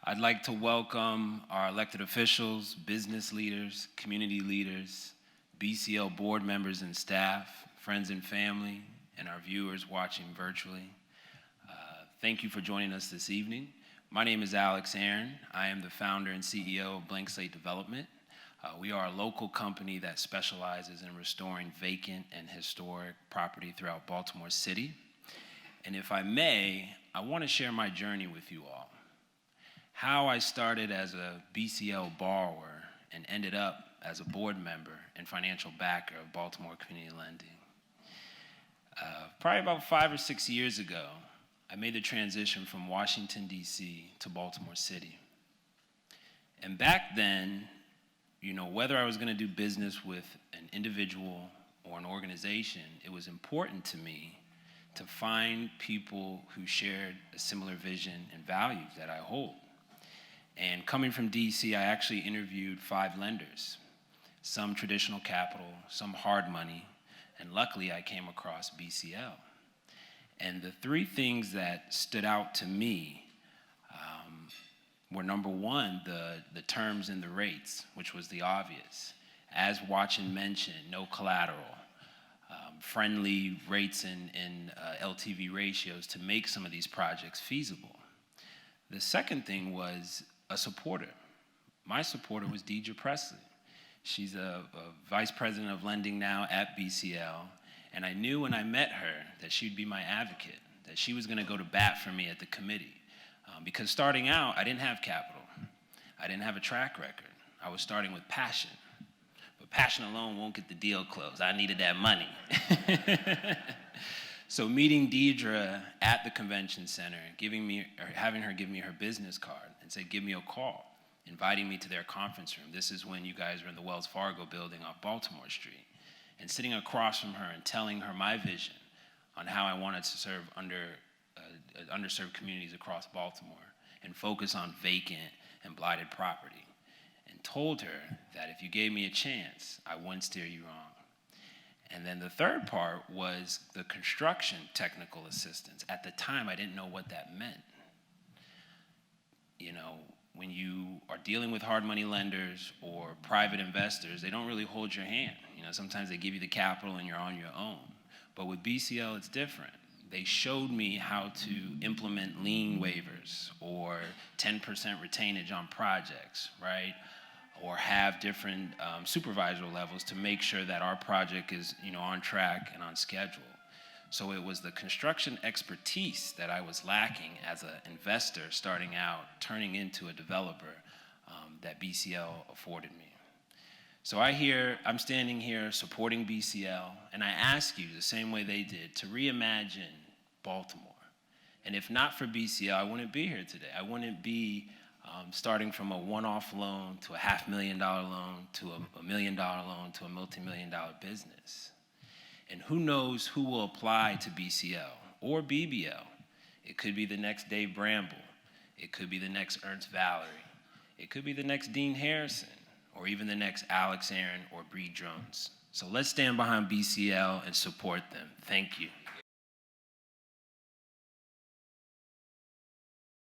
I'd like to welcome our elected officials, business leaders, community leaders, BCL board members and staff, friends and family, and our viewers watching virtually. Thank you for joining us this evening. My name is Alex Aaron. I am the founder and CEO of Blank Slate Development. We are a local company that specializes in restoring vacant and historic property throughout Baltimore City. And if I may, I want to share my journey with you all. How I started as a BCL borrower and ended up as a board member and financial backer of Baltimore Community Lending. Probably about 5 or 6 years ago, I made the transition from Washington, D.C. to Baltimore City. And back then, whether I was going to do business with an individual or an organization, it was important to me to find people who shared a similar vision and values that I hold. And coming from DC, I actually interviewed 5 lenders, some traditional capital, some hard money, and luckily I came across BCL. And the 3 things that stood out to me were, number one, the terms and the rates, which was the obvious. As Watchin mentioned, no collateral, friendly rates and LTV ratios to make some of these projects feasible. The second thing was a supporter. My supporter was Deidre Presley. She's a vice president of lending now at BCL, and I knew when I met her that she'd be my advocate, that she was going to go to bat for me at the committee. Because starting out, I didn't have capital. I didn't have a track record. I was starting with passion. But passion alone won't get the deal closed. I needed that money. So meeting Deidre at the convention center, having her give me her business card and say, give me a call, inviting me to their conference room. This is when you guys were in the Wells Fargo building off Baltimore Street. And sitting across from her and telling her my vision on how I wanted to serve underserved communities across Baltimore and focus on vacant and blighted property. And told her that if you gave me a chance, I wouldn't steer you wrong. And then the third part was the construction technical assistance. At the time, I didn't know what that meant. When you are dealing with hard money lenders or private investors, they don't really hold your hand. Sometimes they give you the capital and you're on your own. But with BCL, it's different. They showed me how to implement lien waivers or 10% retainage on projects, right? Or have different supervisor levels to make sure that our project is, on track and on schedule. So it was the construction expertise that I was lacking as an investor starting out, turning into a developer that BCL afforded me. So I'm standing here supporting BCL, and I ask you, the same way they did, to reimagine Baltimore. And if not for BCL, I wouldn't be here today. I wouldn't be starting from a one-off loan to a $500,000 loan to a $1 million loan to a multi-million-dollar business. And who knows who will apply to BCL or BBL. It could be the next Dave Bramble. It could be the next Ernst Valerie. It could be the next Dean Harrison, or even the next Alex Aaron or Bree Jones. So let's stand behind BCL and support them. Thank you.